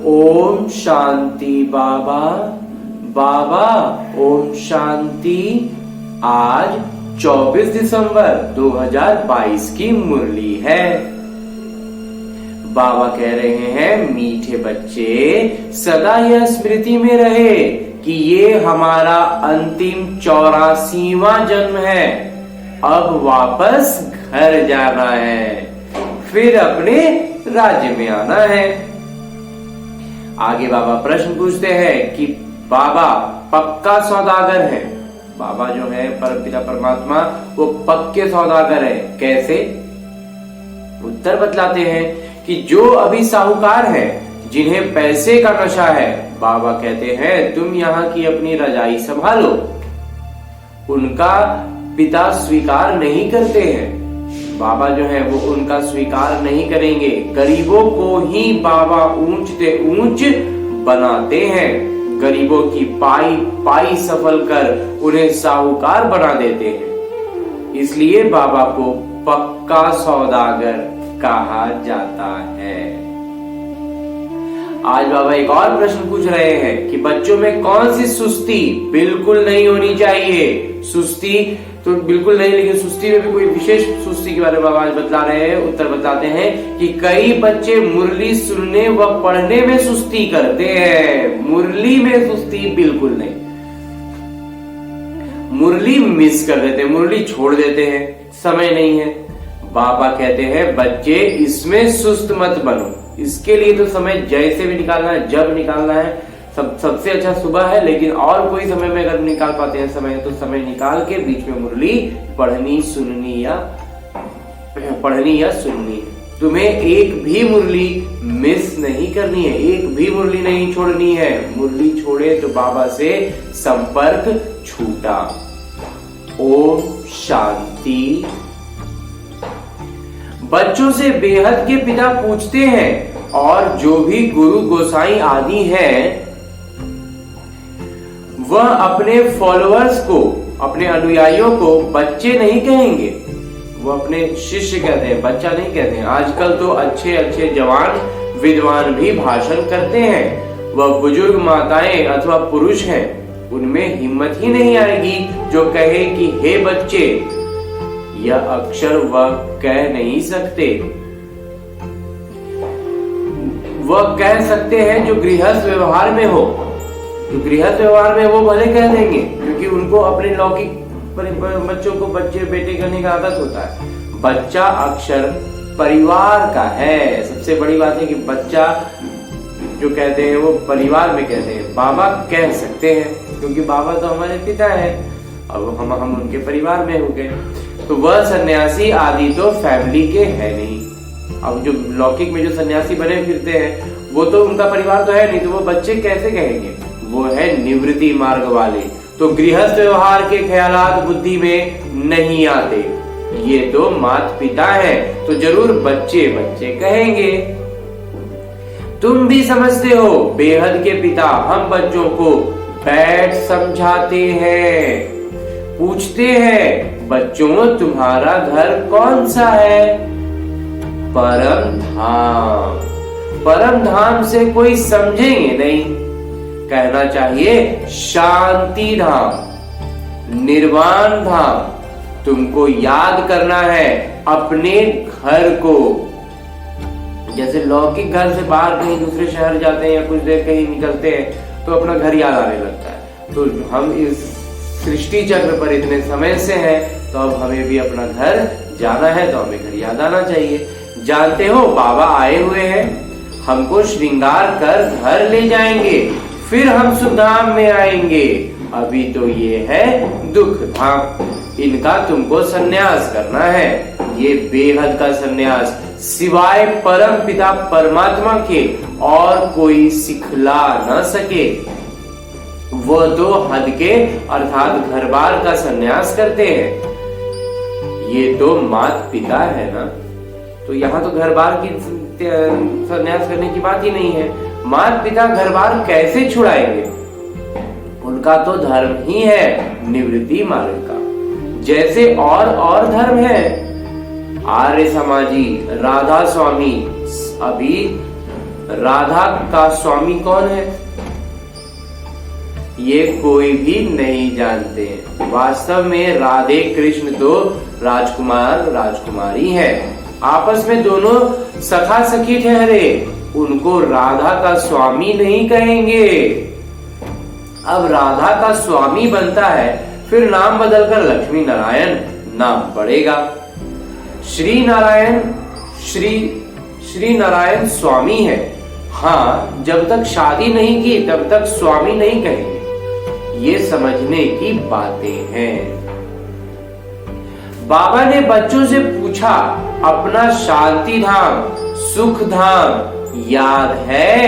ओम शांति बाबा। बाबा ओम शांति। आज 24 दिसंबर 2022 की मुरली है। बाबा कह रहे हैं मीठे बच्चे सदा यह स्मृति में रहे कि ये हमारा अंतिम 84वां जन्म है। अब वापस घर जाना है, फिर अपने राज्य में आना है। आगे बाबा प्रश्न पूछते हैं कि बाबा पक्का सौदागर है। बाबा जो है परमपिता परमात्मा वो पक्के सौदागर है। कैसे? उत्तर बतलाते हैं कि जो अभी साहूकार है, जिन्हें पैसे का नशा है, बाबा कहते हैं तुम यहाँ की अपनी रजाई संभालो। उनका पिता स्वीकार नहीं करते हैं। बाबा जो है वो उनका स्वीकार नहीं करेंगे। गरीबों को ही बाबा ऊंच से ऊंच बनाते हैं। गरीबों की पाई पाई सफल कर उन्हें साहूकार बना देते हैं। इसलिए बाबा को पक्का सौदागर कहा जाता है। आज बाबा एक और प्रश्न पूछ रहे हैं कि बच्चों में कौन सी सुस्ती बिल्कुल नहीं होनी चाहिए। सुस्ती तो बिल्कुल नहीं, लेकिन सुस्ती में भी कोई विशेष सुस्ती के बारे में बाबा आज बतला रहे हैं। उत्तर बताते हैं कि कई बच्चे मुरली सुनने व पढ़ने में सुस्ती करते हैं। मुरली में सुस्ती बिल्कुल नहीं। मुरली मिस कर देते हैं, मुरली छोड़ देते हैं, समय नहीं है। बाबा कहते हैं बच्चे इसमें सुस्त मत बनो। इसके लिए तो समय जैसे भी निकालना है, जब निकालना है, सबसे अच्छा सुबह है। लेकिन और कोई समय में अगर निकाल पाते हैं समय, तो समय निकाल के बीच में मुरली पढ़नी या सुननी। तुम्हें एक भी मुरली मिस नहीं करनी है, एक भी मुरली नहीं छोड़नी है। मुरली छोड़े तो बाबा से संपर्क छूटा। ओम शांति। बच्चों से बेहद के पिता पूछते हैं और जो भी गुरु गोसाई आदि हैं वह अपने फॉलोअर्स को, अपने अनुयायियों को बच्चे नहीं कहेंगे। वो अपने शिष्य कहते हैं, बच्चा नहीं कहते हैं। आजकल तो अच्छे अच्छे जवान विद्वान भी भाषण करते हैं। वह बुजुर्ग माताएं अथवा पुरुष हैं, उनमें हिम्मत ही नहीं आएगी जो कहे कि हे बच्चे, यह अक्षर वह कह नहीं सकते। वह कह सकते हैं जो गृहस्थ व्यवहार में हो। तो गृहस्थ व्यवहार में वो भले कह देंगे, क्योंकि उनको अपने लौकिक बच्चों को बच्चे बेटे करने का आदत होता है। बच्चा अक्षर परिवार का है। सबसे बड़ी बात है कि बच्चा जो कहते हैं वो परिवार में कहते हैं। बाबा कह सकते हैं क्योंकि बाबा तो हमारे पिता है। अब हम उनके परिवार में हो गए। तो वह सन्यासी आदि तो फैमिली के है नहीं। अब जो लौकिक में जो सन्यासी बने फिरते हैं वो तो उनका परिवार तो है नहीं, तो वो बच्चे कैसे कहेंगे? वो है निवृत्ति मार्ग वाले। तो गृहस्थ व्यवहार के ख्यालात बुद्धि में नहीं आते। ये तो माता पिता है, तो जरूर बच्चे बच्चे कहेंगे। तुम भी समझते हो बेहद के पिता हम बच्चों को बैठ समझाते हैं। पूछते हैं बच्चों तुम्हारा घर कौन सा है? परम धाम। परम धाम से कोई समझेंगे नहीं, कहना चाहिए शांति धाम, निर्वाण धाम। तुमको याद करना है अपने घर को। जैसे लौकिक घर से बाहर कहीं दूसरे शहर जाते हैं या कुछ देर कहीं निकलते हैं तो अपना घर याद आने लगता है। तो हम इस सृष्टि चक्र पर इतने समय से हैं, तो अब हमें भी अपना घर जाना है, तो हमें घर याद आना चाहिए। जानते हो बाबा आए हुए हैं, हमको श्रृंगार कर घर ले जाएंगे, फिर हम सुखधाम में आएंगे। अभी तो ये है दुख धाम। इनका तुमको सन्यास करना है। ये बेहद का सन्यास सिवाय परम पिता परमात्मा के और कोई सिखला न सके। वो तो हद के अर्थात घर बार का सन्यास करते हैं। ये तो माता पिता है ना, तो यहाँ तो घर बार की सन्यास करने की बात ही नहीं है। माता पिता घर बार कैसे छुड़ाएंगे? उनका तो धर्म ही है निवृत्ति मार्ग का। जैसे और धर्म है, आर्य समाजी, राधा स्वामी, अभी राधा का स्वामी कौन है? ये कोई भी नहीं जानते। वास्तव में राधे कृष्ण तो राजकुमार राजकुमारी है, आपस में दोनों सखा सखी ठहरे, उनको राधा का स्वामी नहीं कहेंगे। अब राधा का स्वामी बनता है, फिर नाम बदलकर लक्ष्मी नारायण नाम पड़ेगा। श्री नारायण स्वामी है। हाँ, जब तक शादी नहीं की तब तक स्वामी नहीं कहेंगे। ये समझने की बातें हैं। बाबा ने बच्चों से पूछा, अपना शांति धाम, सुख धाम याद है?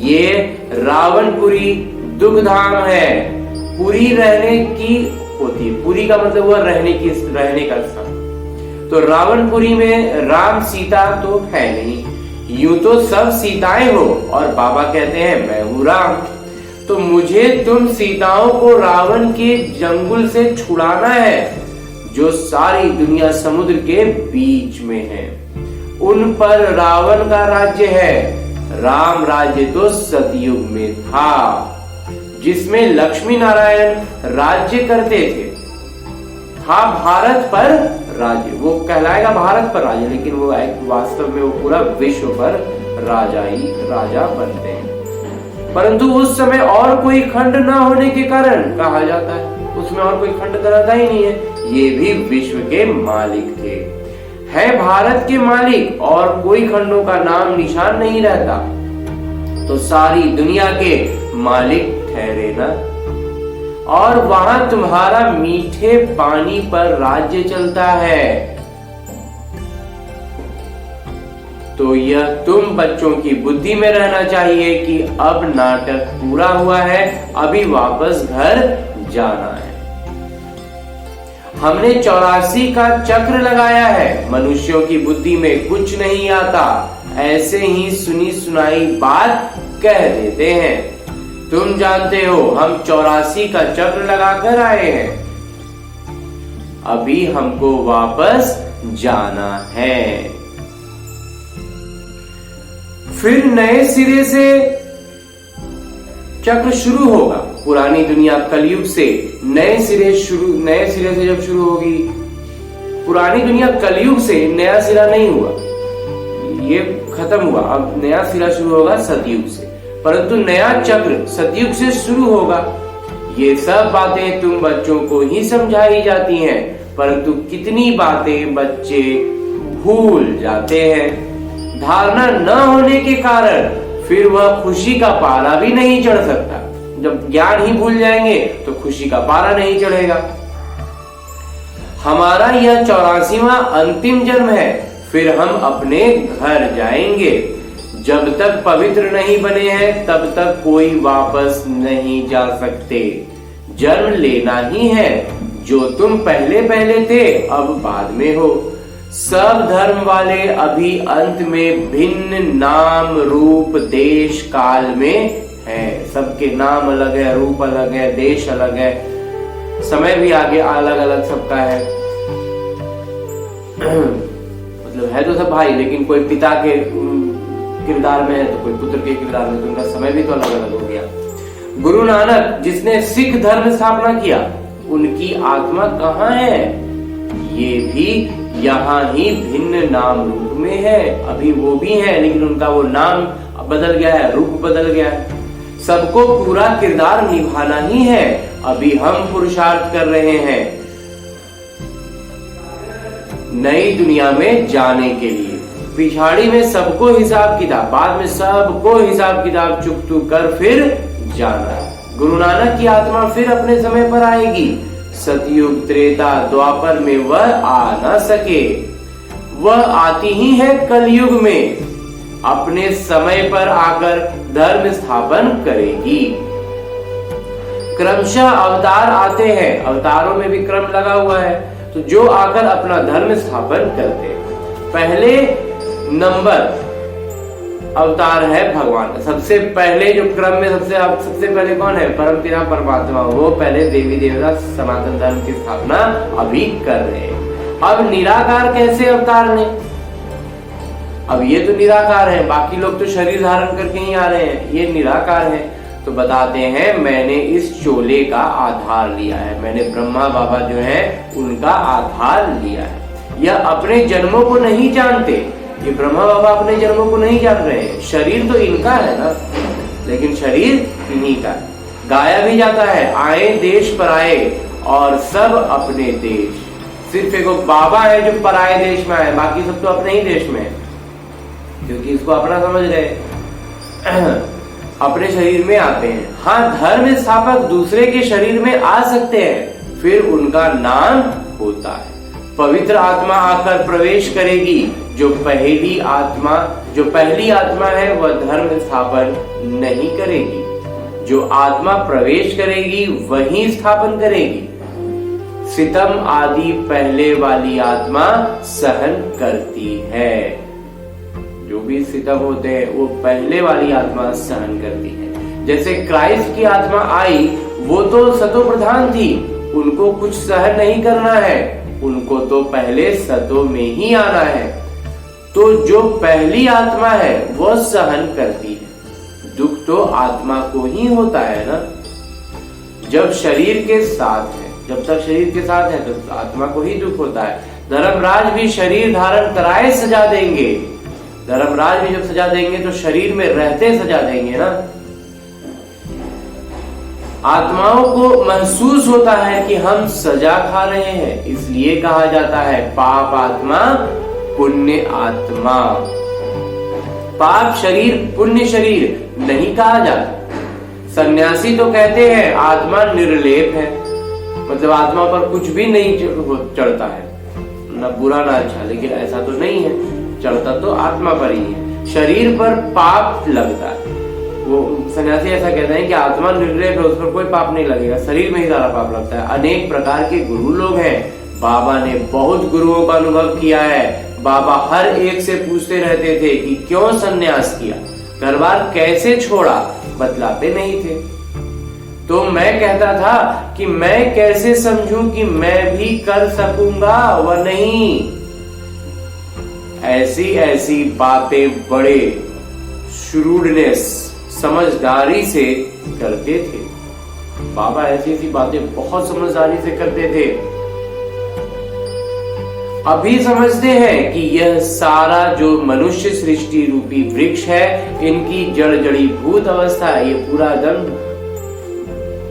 ये रावणपुरी दुख धाम है। पुरी रहने की होती है, पुरी का मतलब हुआ रहने का स्थान। तो रावणपुरी में राम सीता तो है नहीं, यूं तो सब सीताएं हो, और बाबा कहते हैं मैं हूं राम। तो मुझे तुम सीताओं को रावण के जंगल से छुड़ाना है, जो सारी दुनिया समुद्र के बीच में है। उन पर रावण का राज्य है। राम राज्य तो सतयुग में था, जिसमें लक्ष्मी नारायण राज्य करते थे। था भारत पर राज्य, वो कहलाएगा भारत पर राज्य, लेकिन वो वास्तव में वो पूरा विश्व पर राजा बनते हैं। परंतु उस समय और कोई खंड न होने के कारण कहा जाता है, उसमें और कोई खंड रहता ही नहीं है। ये भी विश्व के मालिक थे, है भारत के मालिक, और कोई खंडों का नाम निशान नहीं रहता, तो सारी दुनिया के मालिक ठहरे ना। और वहां तुम्हारा मीठे पानी पर राज्य चलता है। तो यह तुम बच्चों की बुद्धि में रहना चाहिए कि अब नाटक पूरा हुआ है, अभी वापस घर जाना है। हमने 84 का चक्र लगाया है। मनुष्यों की बुद्धि में कुछ नहीं आता, ऐसे ही सुनी सुनाई बात कह देते हैं। तुम जानते हो हम 84 का चक्र लगाकर आए हैं, अभी हमको वापस जाना है। फिर नए सिरे से चक्र शुरू होगा। पुरानी दुनिया कलयुग से नए सिरे से जब शुरू होगी। पुरानी दुनिया कलयुग से नया सिरा नहीं हुआ, ये खत्म हुआ। अब नया सिरा शुरू होगा सतयुग से, परंतु नया चक्र सतयुग से शुरू होगा। ये सब बातें तुम बच्चों को ही समझाई जाती हैं, परंतु कितनी बातें बच्चे भूल जाते हैं। धारणा न होने के कारण फिर वह खुशी का पारा भी नहीं चढ़ सकता। जब ज्ञान ही भूल जाएंगे तो खुशी का पारा नहीं चढ़ेगा। हमारा यह 84वां अंतिम जन्म है, फिर हम अपने घर जाएंगे। जब तक पवित्र नहीं बने हैं तब तक कोई वापस नहीं जा सकते। जन्म लेना ही है, जो तुम पहले थे अब बाद में हो। सब धर्म वाले अभी अंत में भिन्न नाम रूप देश काल में है। सबके नाम अलग है, रूप अलग है, देश अलग है, समय भी आगे अलग अलग सबका है। मतलब है तो सब भाई, लेकिन कोई पिता के किरदार में है तो कोई पुत्र के किरदार में, तो उनका समय भी तो अलग अलग हो गया। गुरु नानक जिसने सिख धर्म स्थापना किया, उनकी आत्मा कहाँ है? ये भी यहाँ ही भिन्न नाम रूप में है। अभी वो भी है, लेकिन उनका वो नाम बदल गया है, रूप बदल गया है। सबको पूरा किरदार निभाना ही है। अभी हम पुरुषार्थ कर रहे हैं नई दुनिया में जाने के लिए। पिछाड़ी में सबको हिसाब किताब, बाद में सबको हिसाब किताब चुकतू कर फिर जाना है। गुरु नानक की आत्मा फिर अपने समय पर आएगी। सतयुग त्रेता द्वापर में वह आ न सके, वह आती ही है कलयुग में, अपने समय पर आकर धर्म स्थापन करेगी। क्रमशः अवतार आते हैं, अवतारों में भी क्रम लगा हुआ है, तो जो आकर अपना धर्म स्थापन करते हैं। पहले नंबर अवतार है भगवान। सबसे पहले जो क्रम में सबसे पहले कौन है? परमपिता परमात्मा। वो पहले देवी देवता सनातन धर्म की स्थापना अभी कर रहे हैं। अब निराकार कैसे अवतार ने? अब ये तो निराकार है, बाकी लोग तो शरीर धारण करके ही आ रहे हैं, ये निराकार है। तो बताते हैं मैंने इस चोले का आधार लिया है, मैंने ब्रह्मा बाबा जो है उनका आधार लिया है। यह अपने जन्मों को नहीं जानते, ये ब्रह्मा बाबा अपने जन्मों को नहीं जान रहे हैं। शरीर तो इनका है ना, लेकिन शरीर इन्हीं का है। गाया भी जाता है, आए देश पराए और सब अपने देश। सिर्फ एक बाबा है जो पराए देश में आए, बाकी सब तो अपने ही देश में है, क्योंकि इसको अपना समझ रहे अपने शरीर में आते हैं। हाँ, धर्म स्थापक दूसरे के शरीर में आ सकते हैं, फिर उनका नाम होता है। पवित्र आत्मा आकर प्रवेश करेगी, जो पहली आत्मा है वह धर्म स्थापन नहीं करेगी। जो आत्मा प्रवेश करेगी वही स्थापन करेगी। सितम आदि पहले वाली आत्मा सहन करती है, जो भी सितम होते हैं वो पहले वाली आत्मा सहन करती है। जैसे क्राइस्ट की आत्मा आई, वो तो सतो प्रधान थी, उनको कुछ सहन नहीं करना है, उनको तो पहले सतो में ही आना है। तो जो पहली आत्मा है वह सहन करती है। दुख तो आत्मा को ही होता है ना, जब शरीर के साथ है, जब तक शरीर के साथ है तो आत्मा को ही दुख होता है। धर्मराज भी शरीर धारण कराए सजा देंगे, धर्मराज भी जब सजा देंगे तो शरीर में रहते सजा देंगे ना। आत्माओं को महसूस होता है कि हम सजा खा रहे हैं, इसलिए कहा जाता है पाप आत्मा पुण्य आत्मा। पाप शरीर पुण्य शरीर नहीं कहा जाता। सन्यासी तो कहते हैं आत्मा निर्लेप है, मतलब आत्मा पर कुछ भी नहीं चढ़ता है, न बुरा ना अच्छा, लेकिन ऐसा तो नहीं है, चढ़ता तो आत्मा पर ही है, शरीर पर पाप लगता है। वो सन्यासी ऐसा कहते हैं कि आत्मा निर्लेप है, उस पर कोई पाप नहीं लगेगा, शरीर में ही सारा पाप लगता है। अनेक प्रकार के गुरु लोग हैं, बाबा ने बहुत गुरुओं का अनुभव किया है। बाबा हर एक से पूछते रहते थे कि क्यों सन्यास किया, घर बार कैसे छोड़ा, बतलाते नहीं थे। तो मैं कहता था कि मैं कैसे समझूं कि मैं भी कर सकूंगा व नहीं। ऐसी ऐसी बातें बड़े श्रूडनेस समझदारी से करते थे। बाबा ऐसी ऐसी बातें बहुत समझदारी से करते थे। अभी समझते हैं कि यह सारा जो मनुष्य सृष्टि रूपी वृक्ष है, इनकी जड़ जड़ीभूत अवस्था है, ये पूरा एकदम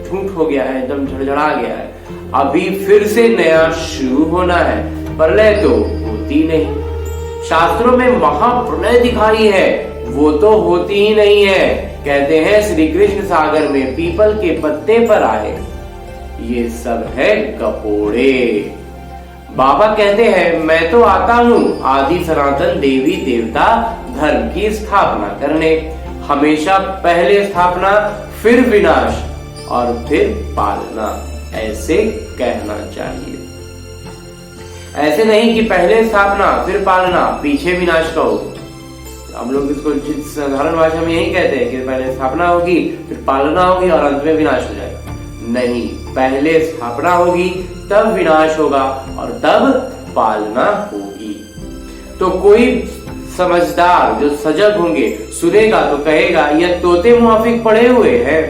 झूठ हो गया है, एकदम झड़झड़ा गया है। अभी फिर से नया शुरू होना है, प्रलय तो होती नहीं। शास्त्रों में महाप्रलय दिखाई है, वो तो होती ही नहीं है। कहते हैं श्री कृष्ण सागर में पीपल के पत्ते पर आए, ये सब है गपोड़े। बाबा कहते हैं मैं तो आता हूँ आदि सनातन देवी देवता धर्म की स्थापना करने, हमेशा पहले स्थापना फिर विनाश और फिर पालना, ऐसे कहना चाहिए। ऐसे नहीं कि पहले स्थापना फिर पालना पीछे विनाश कहो। हम लोग इसको साधारण भाषा में यही कहते हैं कि पहले स्थापना होगी फिर पालना होगी और अंत में विनाश हो जाएगा। नहीं, पहले स्थापना होगी तब विनाश होगा और तब पालना होगी। तो कोई समझदार जो सजग होंगे सुनेगा तो कहेगा यह तोते मुआफिक पड़े हुए हैं,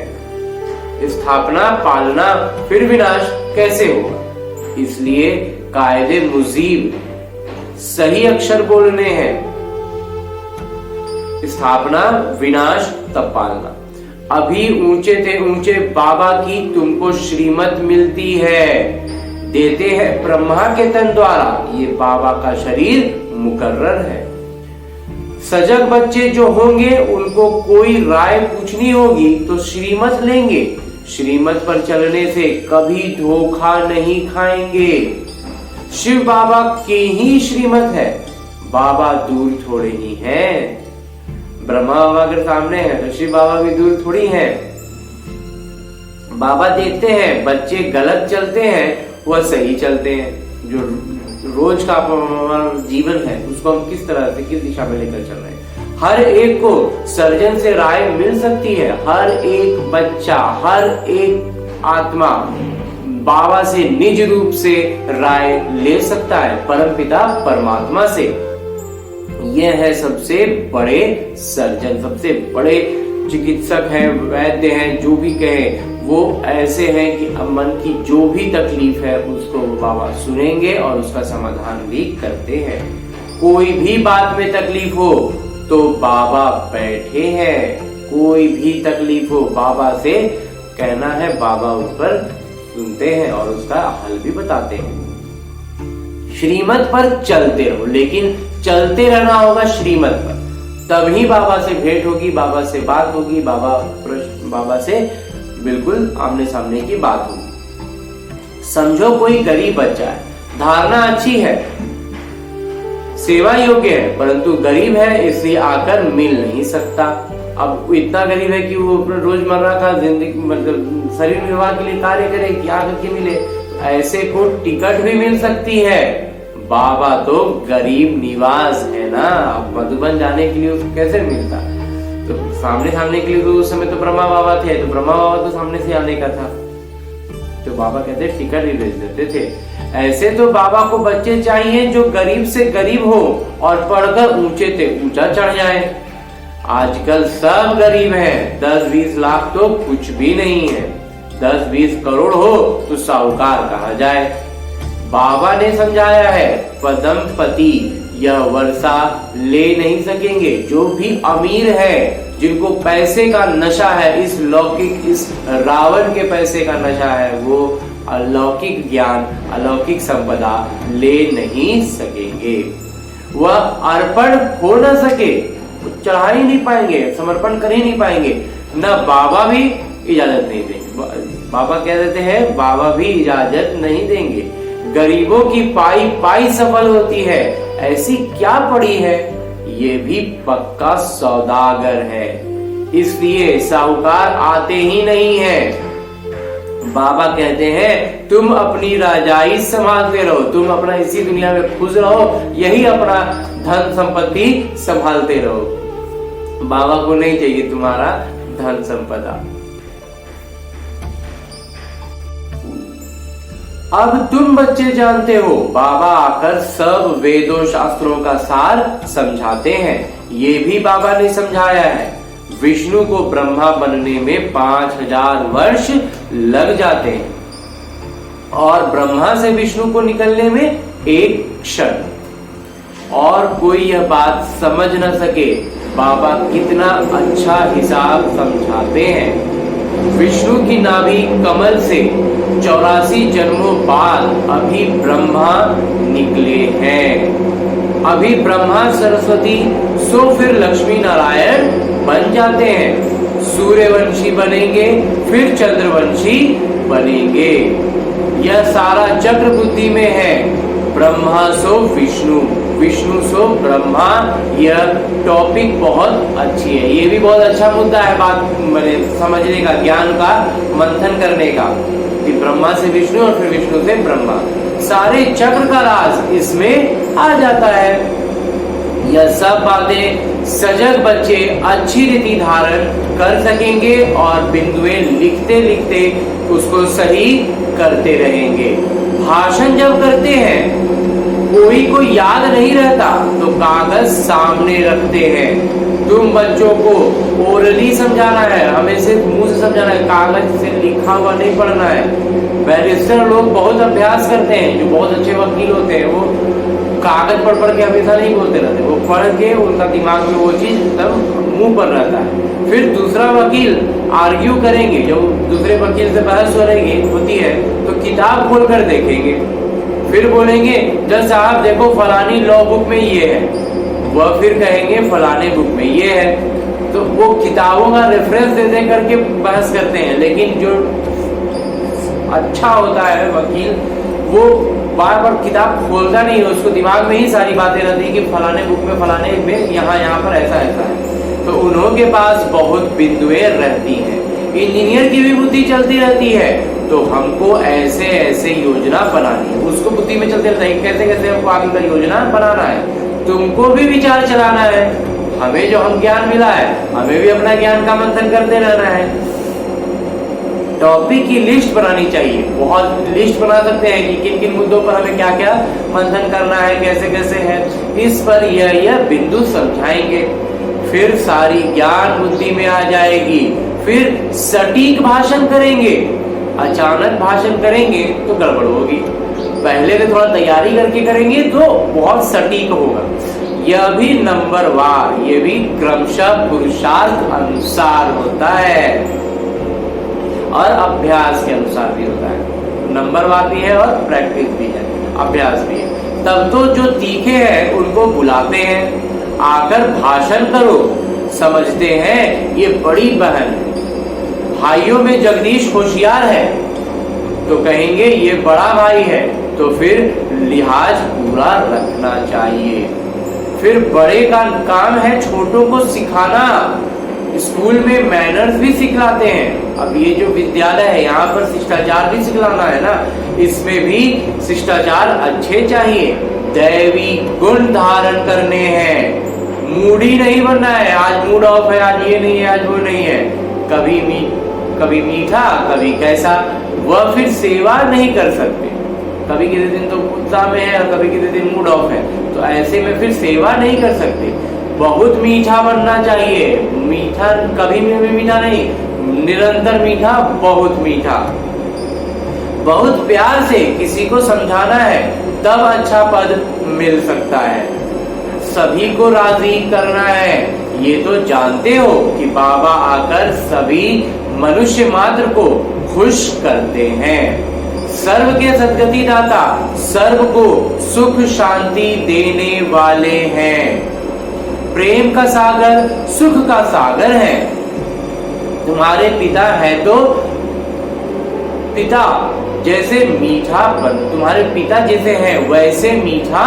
स्थापना पालना फिर विनाश कैसे होगा। इसलिए कायदे मुजीब सही अक्षर बोलने हैं, स्थापना विनाश तब पालना। अभी ऊंचे थे ऊंचे बाबा की तुमको श्रीमत मिलती है, देते हैं ब्रह्मा के तन द्वारा, ये बाबा का शरीर मुकर्रर है। सजग बच्चे जो होंगे उनको कोई राय पूछनी होगी तो श्रीमत लेंगे, श्रीमत पर चलने से कभी धोखा नहीं खाएंगे। शिव बाबा की ही श्रीमत है, बाबा दूर थोड़े ही हैं। ब्रह्मा बाबा अगर सामने है तो शिव बाबा भी दूर थोड़ी हैं। बाबा देखते हैं बच्चे गलत चलते हैं वह सही चलते हैं, जो रोज का जीवन है उसको हम किस तरह से किस दिशा में लेकर चल रहे हैं। हर एक को सर्जन से राय मिल सकती है, हर एक बच्चा हर एक आत्मा बाबा से निज रूप से राय ले सकता है, परमपिता परमात्मा से। ये है सबसे बड़े सर्जन, सबसे बड़े चिकित्सक हैं, वैद्य हैं, जो भी कहे वो ऐसे हैं कि मन की जो भी तकलीफ है उसको बाबा सुनेंगे और उसका समाधान भी करते हैं। कोई भी बात में तकलीफ हो तो बाबा बैठे हैं, कोई भी तकलीफ हो बाबा से कहना है, बाबा उस पर सुनते हैं और उसका हल भी बताते हैं। श्रीमत पर चलते रहो, लेकिन चलते रहना होगा श्रीमत पर, तभी बाबा से भेंट होगी, बाबा से बात होगी, बाबा से बिल्कुल आमने सामने की बात होगी। समझो कोई गरीब बच्चा है, धारणा अच्छी है, सेवा योग्य है, परंतु गरीब है इसलिए आकर मिल नहीं सकता। अब वो इतना गरीब है कि वो रोजमर्रा का जिंदगी मतलब शरीर निर्वाह के लिए कार्य करे, क्या करके मिले, ऐसे को टिकट भी मिल सकती है। बाबा तो गरीब निवास है ना, मधुबन जाने के लिए उसको कैसे मिलता, तो सामने के लिए तो उस समय तो ब्रह्मा बाबा थे, तो ब्रह्मा बाबा तो सामने से आने का था, तो बाबा कहते टिकट ही भेज देते थे। ऐसे तो बाबा को बच्चे चाहिए जो गरीब से गरीब हो और पढ़कर ऊंचे से ऊंचा चढ़ जाए। आजकल सब गरीब हैं, 10-20 लाख तो कुछ भी नहीं है, 10-20 करोड़ हो तो साहूकार कहा जाए। बाबा ने समझाया है, पदमपति यह वर्षा ले नहीं सकेंगे। जो भी अमीर है, जिनको पैसे का नशा है, इस लौकिक, इस रावण के पैसे का नशा है, वो अलौकिक ज्ञान, अलौकिक संपदा ले नहीं सकेंगे। वह अर्पण हो न सके, चढ़ा ही नहीं पाएंगे, समर्पण कर ही नहीं पाएंगे, न बाबा भी इजाजत नहीं देंगे। बाबा कह देते हैं, बाबा भी इजाजत नहीं देंगे। गरीबों की पाई पाई सफल होती है, ऐसी क्या पड़ी है, ये भी पक्का सौदागर है, इसलिए साहूकार आते ही नहीं है। बाबा कहते हैं, तुम अपनी राजाई संभालते रहो, तुम अपना इसी दुनिया में खुश रहो, यही अपना धन संपत्ति संभालते रहो। बाबा को नहीं चाहिए तुम्हारा धन संपदा। अब तुम बच्चे जानते हो, बाबा आकर सब वेदों शास्त्रों का सार समझाते हैं। ये भी बाबा ने समझाया है, विष्णु को ब्रह्मा बनने में 5000 वर्ष लग जाते हैं और ब्रह्मा से विष्णु को निकलने में 1 क्षण। और कोई यह बात समझ न सके, बाबा कितना अच्छा हिसाब समझाते हैं। विष्णु की नाभि कमल से 84 जन्मों बाद अभी ब्रह्मा निकले हैं। अभी ब्रह्मा सरस्वती सो फिर लक्ष्मी नारायण बन जाते हैं, सूर्यवंशी बनेंगे, फिर चंद्रवंशी बनेंगे। यह सारा चक्र बुद्धि में है, ब्रह्मा सो विष्णु, विष्णु सो ब्रह्मा। यह टॉपिक बहुत अच्छी है, ये भी बहुत अच्छा मुद्दा है बात समझने का, ज्ञान का मंथन करने का, कि ब्रह्मा से विष्णु और फिर विष्णु से ब्रह्मा, सारे चक्र का राज इसमें आ जाता है। यह सब बातें सजग बच्चे अच्छी रीति धारण कर सकेंगे और बिंदुएं लिखते लिखते उसको सही करते रहेंगे। भाषण जब करते हैं, कोई को याद नहीं रहता तो कागज सामने रखते हैं। तुम बच्चों को ओरली समझाना है, हमें सिर्फ मुंह से समझाना है, कागज से लिखा हुआ नहीं पढ़ना है। बैरिस्टर लोग बहुत अभ्यास करते हैं, जो बहुत अच्छे वकील होते हैं, वो कागज पढ़ के हमेशा नहीं बोलते रहते, वो पढ़ के उनका दिमाग में वो चीज तब मुंह पर रहता है। फिर दूसरा वकील आर्ग्यू करेंगे, जब दूसरे वकील से बहस होती है तो किताब खोल कर देखेंगे, फिर बोलेंगे जज साहब देखो फलानी लॉ बुक में ये है, वह फिर कहेंगे फलाने बुक में ये है। तो वो किताबों का रेफरेंस दे दे करके बहस करते हैं, लेकिन जो अच्छा होता है वकील, वो बार बार किताब खोलता नहीं है, उसको दिमाग में ही सारी बातें रहती है कि फलाने बुक में, फलाने में, यहाँ पर ऐसा ऐसा है। तो उन्हों के पास बहुत बिंदुएं रहती हैं। इंजीनियर की भी बुद्धि चलती रहती है, तो हमको ऐसे ऐसे योजना बनानी है, उसको बुद्धि में चलते रहता है कैसे कैसे हमको आगे का योजना बनाना है। तुमको भी विचार चलाना है, हमें जो हम ज्ञान मिला है, हमें भी अपना ज्ञान का मंथन करते रहना है। टॉपिक की लिस्ट बनानी चाहिए। बहुत लिस्ट बना सकते हैं कि किन किन मुद्दों पर हमें क्या क्या मंथन करना है, कैसे कैसे है, इस पर यह बिंदु समझाएंगे। फिर सारी ज्ञान बुद्धि में आ जाएगी। फिर सटीक भाषण करेंगे। अचानक भाषण करेंगे तो गड़बड़ होगी, पहले से थोड़ा तैयारी करके करेंगे तो बहुत सटीक होगा। यह भी नंबरवार, ये भी क्रमशः पुरुषार्थ अनुसार होता है और अभ्यास के अनुसार भी होता है। नंबरवार भी है और प्रैक्टिस भी है, अभ्यास भी है। तब तो जो तीखे हैं उनको बुलाते हैं, आकर भाषण करो। समझते हैं ये बड़ी बहन, भाइयों में जगदीश होशियार है तो कहेंगे ये बड़ा भाई है, तो फिर लिहाज पूरा रखना चाहिए। फिर बड़े का काम है छोटों को सिखाना। स्कूल में मैनर्स भी सिखलाते हैं। अब ये जो विद्यालय है यहाँ पर शिष्टाचार भी सिखलाना है ना, इसमें भी शिष्टाचार अच्छे चाहिए। दैवी गुण धारण करने हैं, मूडी नहीं बनना है। आज मूड ऑफ है, आज ये नहीं है, आज वो नहीं है, कभी मीठा कभी कैसा। वह फिर सेवा नहीं कर सकते। कभी किसी दिन तो उत्साह में है और कभी किसी दिन मूड ऑफ है, तो ऐसे में फिर सेवा नहीं कर सकते। बहुत मीठा बनना चाहिए। मीठा कभी भी मीठा नहीं, निरंतर मीठा, बहुत मीठा। बहुत प्यार से किसी को समझाना है, तब अच्छा पद मिल सकता है। सभी को राजी करना है। ये तो जानते हो कि बाबा आकर सभी मनुष्य मात्र को खुश करते हैं। सर्व के सद्गति दाता, सर्व को सुख शांति देने वाले हैं। प्रेम का सागर, सुख का सागर है। तुम्हारे पिता है तो पिता जैसे मीठा बन, तुम्हारे पिता जैसे हैं वैसे मीठा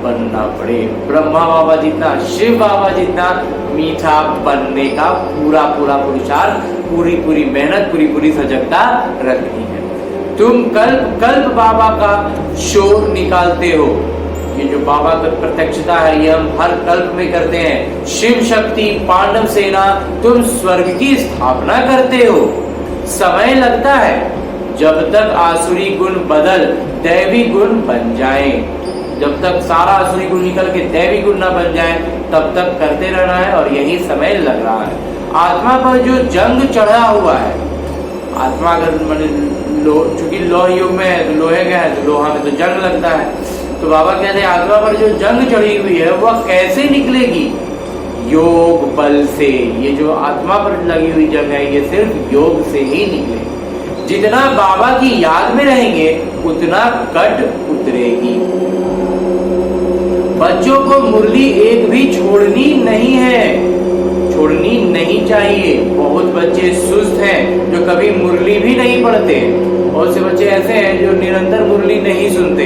बनना पड़े। ब्रह्मा बाबा जितना, शिव बाबा जितना मीठा बनने का पूरा पुरुषार्थ, पूरी मेहनत, पूरी सजगता रखनी है। तुम कल्प कल्प बाबा का शोर निकालते हो। ये जो बाबा का प्रत्यक्षता है ये हम हर कल्प में करते हैं। शिव शक्ति, पांडव सेना, तुम स्वर्ग की स्थापना करते हो। समय लगता है जब तक आसुरी गुण बदल दैवी गुण बन जाए। जब तक सारा आसुरी गुण निकल के दैवी गुण ना बन जाए तब तक करते रहना है और यही समय लग रहा है। आत्मा पर जो जंग चढ़ा हुआ है, आत्मा अगर चूंकि लोह युग में है तो लोहे का है तो लोहा में तो जंग लगता है। तो बाबा कहते हैं आत्मा पर जो जंग चढ़ी हुई है वह कैसे निकलेगी? योग बल से। ये जो आत्मा पर लगी हुई जंग है ये सिर्फ योग से ही निकलेगी। जितना बाबा की याद में रहेंगे उतना कट उतरेगी। बच्चों को मुरली एक भी छोड़नी नहीं है, छोड़नी नहीं चाहिए। बहुत बच्चे सुस्त हैं जो कभी मुरली भी नहीं पढ़ते। बहुत से बच्चे ऐसे हैं जो निरंतर मुरली नहीं सुनते।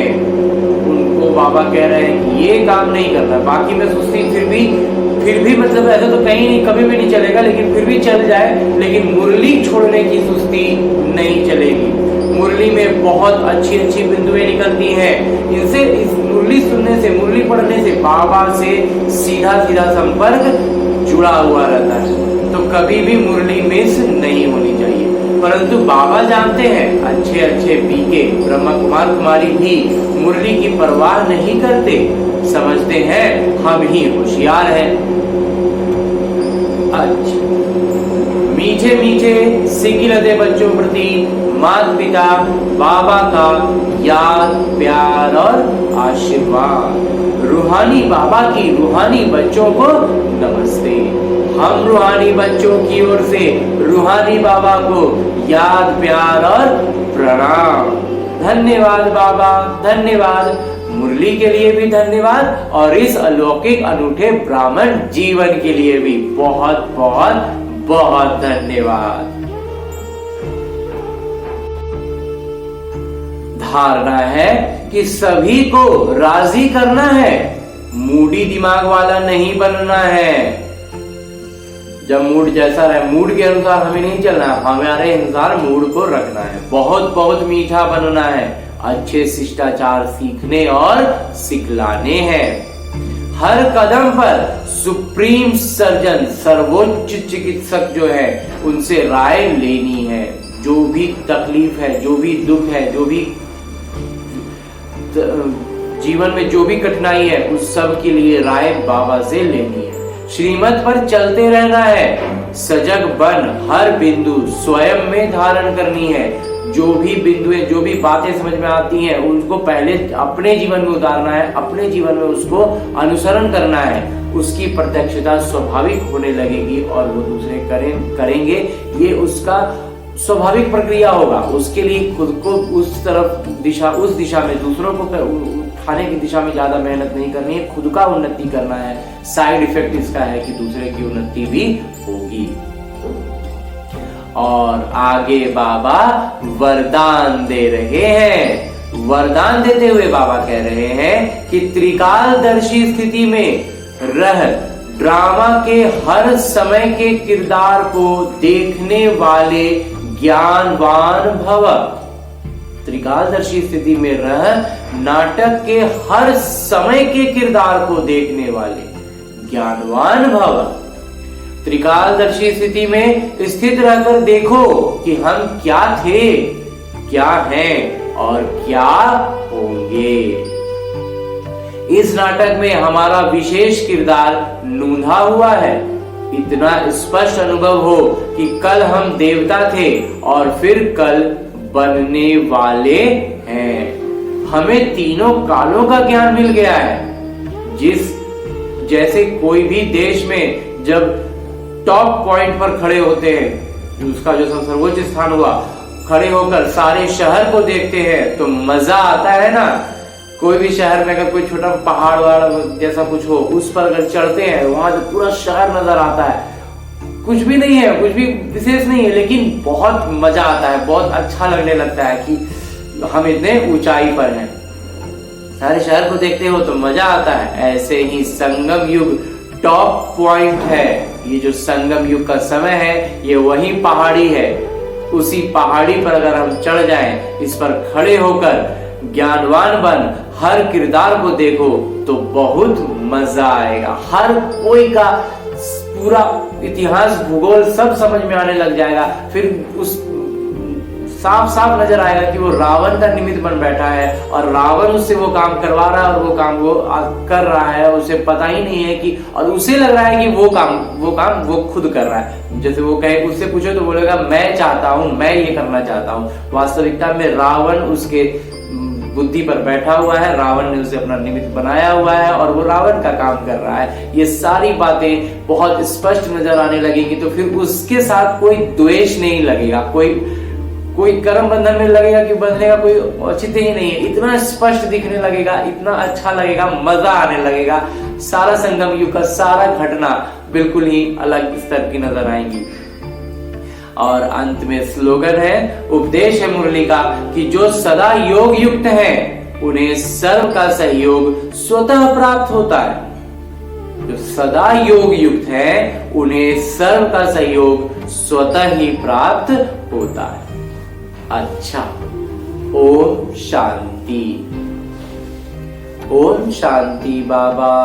उनको बाबा कह रहे हैं कि ये काम नहीं करना। बाकी में सुस्ती फिर भी मतलब ऐसा तो कहीं नहीं, कभी भी नहीं चलेगा, लेकिन फिर भी चल जाए, लेकिन मुरली छोड़ने की सुस्ती नहीं चलेगी। मुरली में बहुत अच्छी बिंदुएं निकलती हैं। इनसे, इस मुरली सुनने से, मुरली पढ़ने से बाबा से सीधा संपर्क जुड़ा हुआ रहता है। तो कभी भी मुरली मिस नहीं होनी चाहिए। परंतु बाबा जानते हैं अच्छे पीके ब्रह्मा कुमार कुमारी भी मुरली की परवाह नहीं करते। समझते हैं हम ही होशियार हैं। अच्छा, मीठे सिकिलते बच्चों प्रति माता पिता बाबा का याद, प्यार और आशीर्वाद। रूहानी बाबा की रूहानी बच्चों को नमस्ते। हम रूहानी बच्चों की ओर से रूहानी बाबा को याद, प्यार और प्रणाम। धन्यवाद बाबा, धन्यवाद। मुरली के लिए भी धन्यवाद और इस अलौकिक अनूठे ब्राह्मण जीवन के लिए भी बहुत धन्यवाद। धारणा है कि सभी को राजी करना है, मूडी दिमाग वाला नहीं बनना है। जब मूड जैसा रहे, मूड के अनुसार हमें नहीं चलना है, हमारे अनुसार मूड को रखना है। बहुत मीठा बनना है, अच्छे शिष्टाचार सीखने और सिखलाने हैं। हर कदम पर सुप्रीम सर्जन, सर्वोच्च चिकित्सक जो है उनसे राय लेनी है। जो भी तकलीफ है, जो भी दुख है, जो भी जीवन में जो भी कठिनाई है, उस सब के लिए राय बाबा से लेनी है। श्रीमत पर चलते रहना है, सजग बन हर बिंदु स्वयं में धारण करनी है। जो भी बिंदुएं, जो भी बातें समझ में आती हैं, उनको पहले अपने जीवन में उतारना है, अपने जीवन में उसको अनुसरण करना है। उसकी प्रत्यक्षता स्वाभाविक होने लगेगी और वो दूसरे करेंगे। ये उसका स्वाभाविक प्रक्रिया होगा। उसके लिए खुद को उस दिशा में दूसरों को उठाने की दिशा में ज्यादा मेहनत नहीं करनी है, खुद का उन्नति करना है। साइड इफेक्ट इसका है कि दूसरे की उन्नति भी होगी। और आगे बाबा वरदान दे रहे हैं। वरदान देते हुए बाबा कह रहे हैं कि त्रिकालदर्शी स्थिति में रह ड्रामा के हर समय के किरदार को देखने वाले ज्ञानवान भव। त्रिकालदर्शी स्थिति में रह नाटक के हर समय के किरदार को देखने वाले ज्ञानवान भव। त्रिकालदर्शी स्थिति में स्थित रहकर देखो कि हम क्या थे, क्या हैं और क्या होंगे। इस नाटक में हमारा विशेष किरदार नूंधा हुआ है। इतना स्पष्ट अनुभव हो कि कल हम देवता थे और फिर कल बनने वाले हैं। हमें तीनों कालों का ज्ञान मिल गया है। जैसे कोई भी देश में जब टॉप पॉइंट पर खड़े होते हैं, उसका जो सर्वोच्च स्थान हुआ, खड़े होकर सारे शहर को देखते हैं तो मजा आता है ना। कोई भी शहर में अगर कोई छोटा पहाड़ वाड़ जैसा कुछ हो, उस पर अगर चढ़ते हैं, वहां जो पूरा शहर नजर आता है, कुछ भी नहीं है, कुछ भी विशेष नहीं है, लेकिन बहुत मजा आता है, बहुत अच्छा लगने लगता है कि हम इतने ऊंचाई पर हैं। सारे शहर को देखते हो तो मजा आता है। ऐसे ही संगम युग टॉप पॉइंट है। ये जो संगम युग का समय है, ये वही पहाड़ी है। उसी पहाड़ी पर अगर हम चढ़ जाएं, इस पर खड़े होकर ज्ञानवान बन हर किरदार को देखो तो बहुत मजा आएगा। हर कोई का पूरा इतिहास, भूगोल सब समझ में आने लग जाएगा। फिर उस साफ साफ नजर आएगा कि वो रावण का निमित्त बन बैठा है और रावण उससे वो काम करवा रहा है और वो काम वो कर रहा है, उसे पता ही नहीं है कि, और उसे लग रहा है कि वो काम वो खुद कर रहा है। जैसे वो कहे, उससे पूछो तो बोलेगा मैं चाहता हूं, मैं ये करना चाहता हूं। वास्तविकता में रावण उसके बुद्धि पर बैठा हुआ है, रावण ने उसे अपना निमित्त बनाया हुआ है और वो रावण का काम कर रहा है। ये सारी बातें बहुत स्पष्ट नजर आने लगेगी तो फिर उसके साथ कोई द्वेष नहीं लगेगा, कोई कर्म बंधन में लगेगा कि बंधने का कोई औचित्य ही नहीं है। इतना स्पष्ट दिखने लगेगा, इतना अच्छा लगेगा, मजा आने लगेगा। सारा संगम युग का सारा घटना बिल्कुल ही अलग स्तर की नजर आएंगी। और अंत में स्लोगन है, उपदेश है मुरली का कि जो सदा योग युक्त है उन्हें सर्व का सहयोग स्वतः प्राप्त होता है। जो सदा योग युक्त है उन्हें सर्व का सहयोग स्वतः ही प्राप्त होता है। अच्छा, ओम शांति। ओम शांति बाबा।